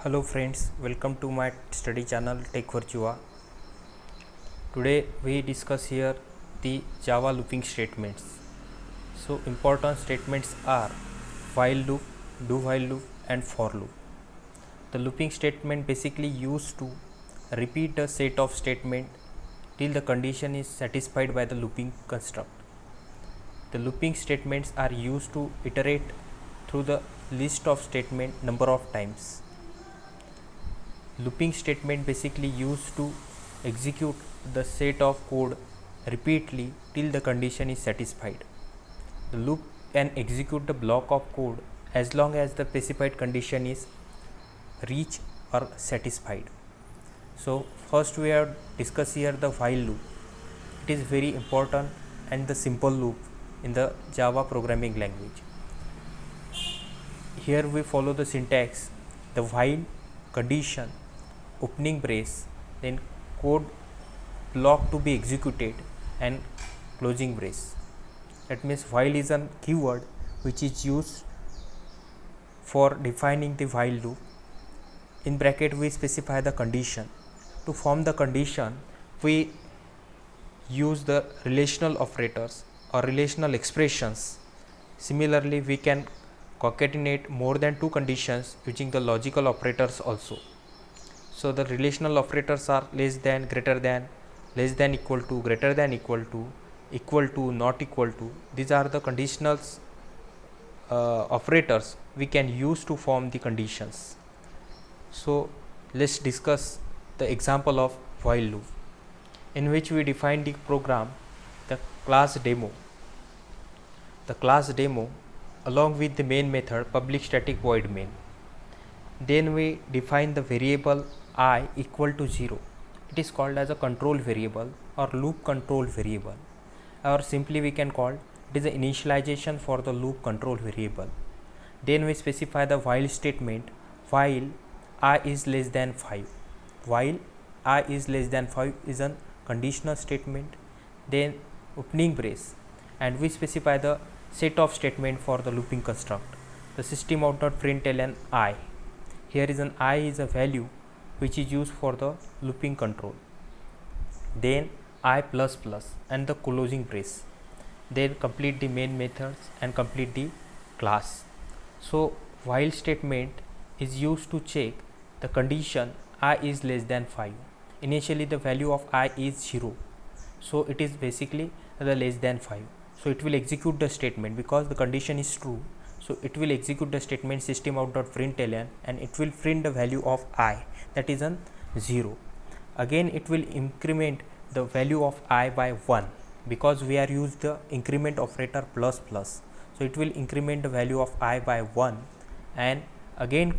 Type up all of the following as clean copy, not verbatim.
Hello friends, welcome to my study channel Tech Virtua. Today we discuss here the Java looping statements. So important statements are while loop, do while loop and for loop. The looping statement basically used to repeat a set of statement till the condition is satisfied by the looping construct. The looping statements are used to iterate through the list of statement number of times. Looping statement basically used to execute the set of code repeatedly till the condition is satisfied. The loop can execute the block of code as long as the specified condition is reached or satisfied. So first we have discussed here the while loop. It is very important and the simple loop in the Java programming language. Here we follow the syntax, the while, condition, opening brace, then code block to be executed and closing brace. That means while is a keyword which is used for defining the while loop. In bracket we specify the condition. To form the condition we use the relational operators or relational expressions. Similarly we can concatenate more than two conditions using the logical operators also. So the relational operators are less than, greater than, less than equal to, greater than equal to, not equal to. These are the conditionals operators we can use to form the conditions. So let's discuss the example of while loop, in which we define the program, the class demo. The class demo along with the main method public static void main. Then we define the variable I equal to 0. It is called as a control variable or loop control variable, or simply we can call it is the initialization for the loop control variable. Then we specify the while statement while I is less than 5. While I is less than 5 is a conditional statement. Then opening brace, and we specify the set of statement for the looping construct. The system out dot println I. Here is an I is a value which is used for the looping control. Then I plus plus and the closing brace. Then complete the main methods and complete the class. So while statement is used to check the condition I is less than 5. Initially the value of I is 0. So it is basically the less than 5. So it will execute the statement because the condition is true. So it will execute the statement system out dot println and it will print the value of I, that is an 0. Again it will increment the value of I by 1 because we are used the increment operator plus plus. So it will increment the value of I by 1 and again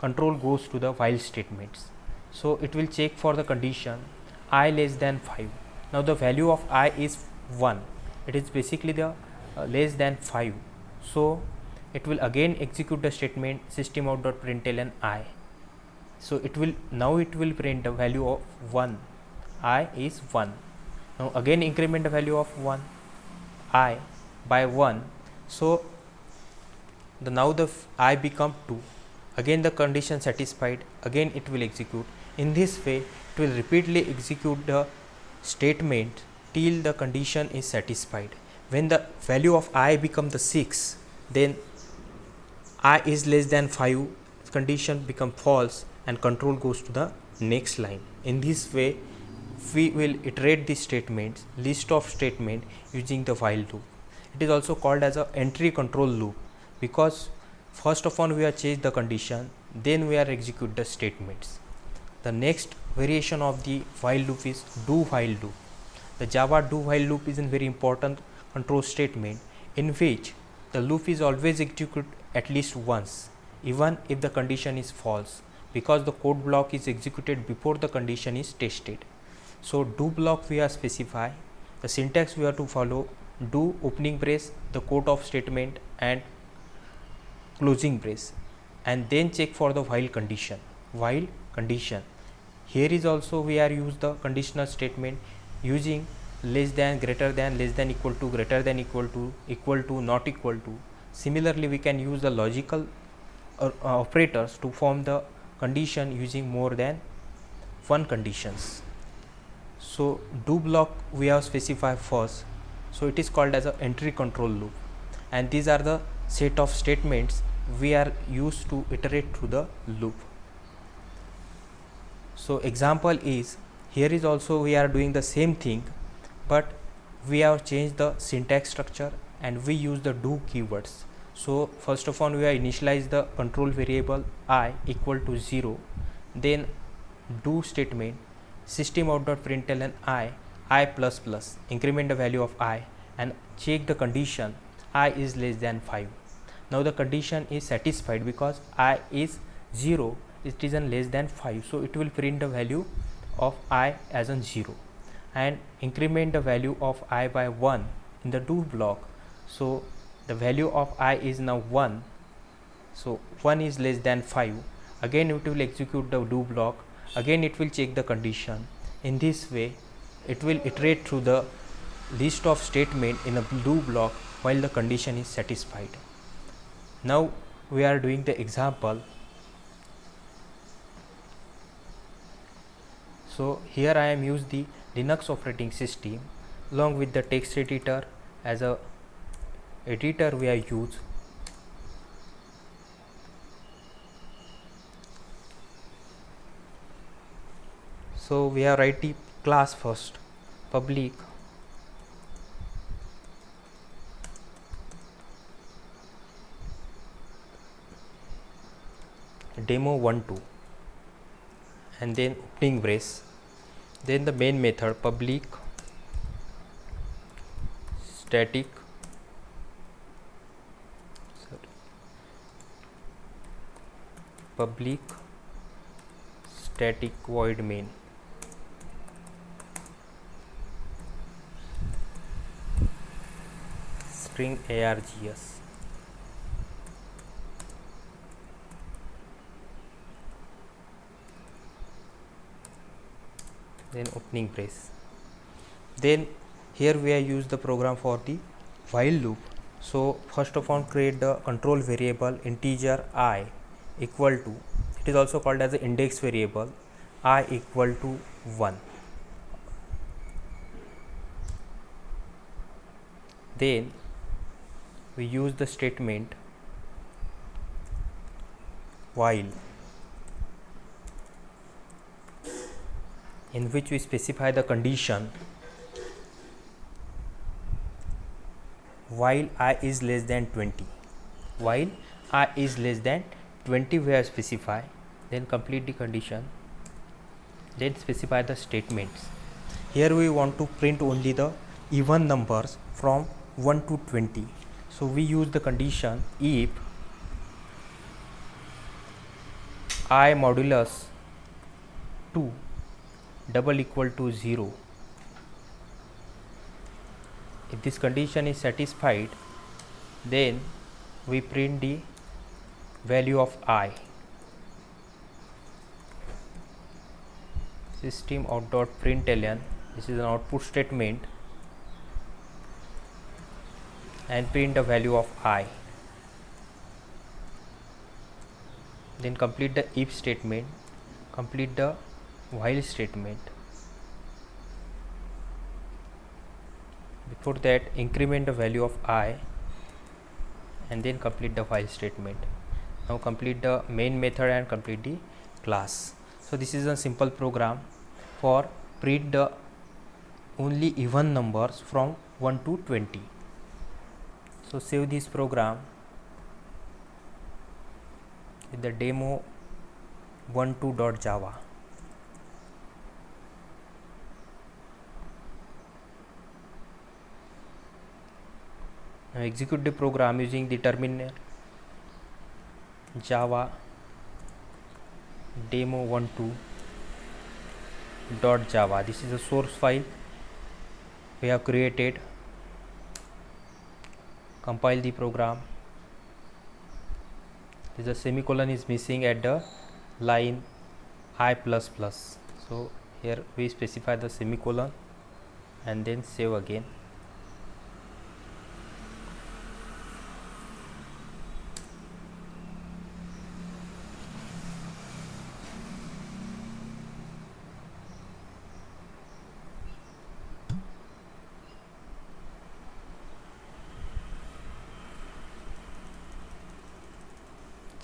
control goes to the while statements. So it will check for the condition I less than 5. Now the value of I is 1. It is basically the less than 5. So it will again execute the statement system out dot println I. So it will print the value of 1. I is 1. Now again increment the value of 1 I by 1. So now the I become 2. Again the condition satisfied, again it will execute. In this way it will repeatedly execute the statement till the condition is satisfied. When the value of I become the 6, then I is less than 5 condition become false and control goes to the next line. In this way we will iterate the statements, list of statement using the while loop. It is also called as a entry control loop because first of all we are change the condition, then we are execute the statements. The next variation of the while loop is do while loop. The Java do while loop is a very important control statement in which the loop is always executed at least once even if the condition is false, because the code block is executed before the condition is tested. So do block we are specify the syntax we have to follow: do opening brace, the quote of statement and closing brace, and then check for the while condition. While condition, here is also we are use the conditional statement using less than, greater than, less than equal to, greater than equal to, not equal to. Similarly we can use the logical operators to form the condition using more than one conditions. So do block we have specified first, so it is called as a entry control loop, and these are the set of statements we are used to iterate through the loop. So example is, here is also we are doing the same thing, but we have changed the syntax structure and we use the do keywords. So first of all we have initialized the control variable I equal to 0, then do statement system.out.println I plus plus, increment the value of I and check the condition I is less than 5. Now the condition is satisfied because I is 0, it is less than 5, so it will print the value of I as 0 and increment the value of I by 1 in the do block. So the value of I is now 1, so 1 is less than 5. Again it will execute the do block, again it will check the condition. In this way it will iterate through the list of statement in a do block while the condition is satisfied. Now we are doing the example. So here I am use the Linux operating system along with the text editor as a editor we are use. So we are write the class first, public demo12 and then opening brace, then the main method public static void main, string args, then opening brace. Then here we are use the program for the while loop. So first of all create the control variable integer I equal to, it is also called as the index variable, I equal to 1. Then we use the statement while, in which we specify the condition while I is less than 20. While I is less than 20 we have specified, then complete the condition, then specify the statements. Here we want to print only the even numbers from 1 to 20. So we use the condition if I modulus 2 double equal to 0. If this condition is satisfied, then we print the value of I. System.out.println, this is an output statement, and print the value of I. Then complete the if statement, complete the while statement. Before that increment the value of I and then complete the while statement. Now complete the main method and complete the class. So this is a simple program for print the only even numbers from 1 to 20. So save this program with the demo12.java. Now execute the program using the terminal java demo12.java. This is a source file we have created. Compile the program. This a semicolon is missing at the line I plus plus. So here we specify the semicolon and then save again.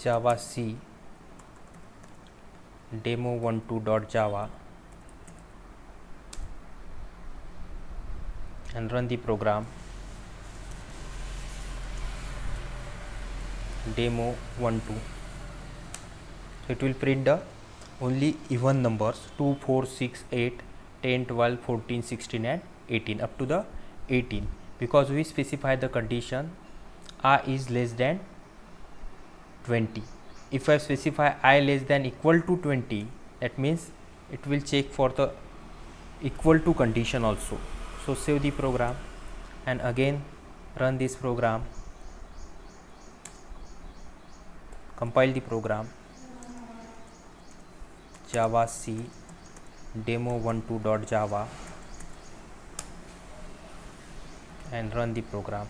java c demo12.java and run the program demo12. So it will print the only even numbers 2, 4, 6, 8, 10, 12, 14, 16 and 18 up to the 18, because we specify the condition I is less than 20. If I specify I less than equal to 20, that means it will check for the equal to condition also. So save the program and again run this program, compile the program java c demo12.java and run the program.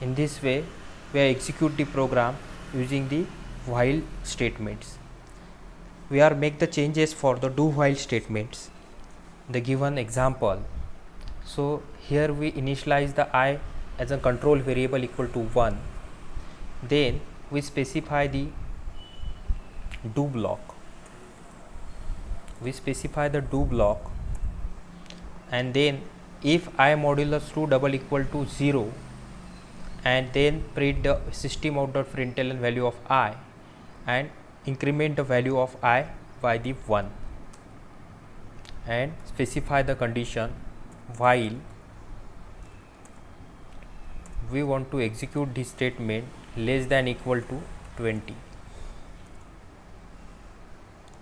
In this way, we execute the program using the while statements. We are make the changes for the do while statements. The given example. So here we initialize the I as a control variable equal to 1. Then we specify the do block. We specify the do block, and then if I modulus 2 double equal to 0, and then print the system.out.println value of I and increment the value of I by the 1 and specify the condition while we want to execute this statement less than equal to 20.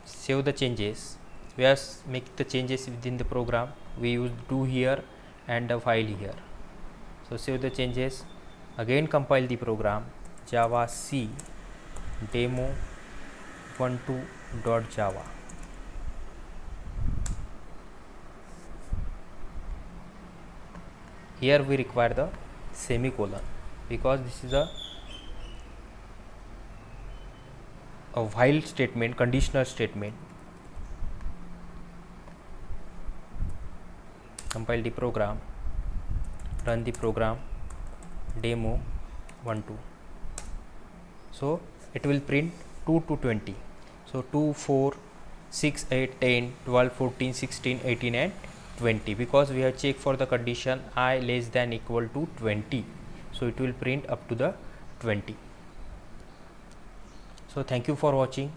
Save the changes. We have make the changes within the program. We use do here and the while here. So save the changes. Again compile the program java c demo12.java. Here we require the semicolon because this is a while statement, conditional statement. Compile the program, run the program demo12. So it will print 2 to 20. So 2, 4, 6, 8, 10, 12, 14, 16, 18 and 20, because we have checked for the condition I less than equal to 20. So it will print up to the 20. So thank you for watching.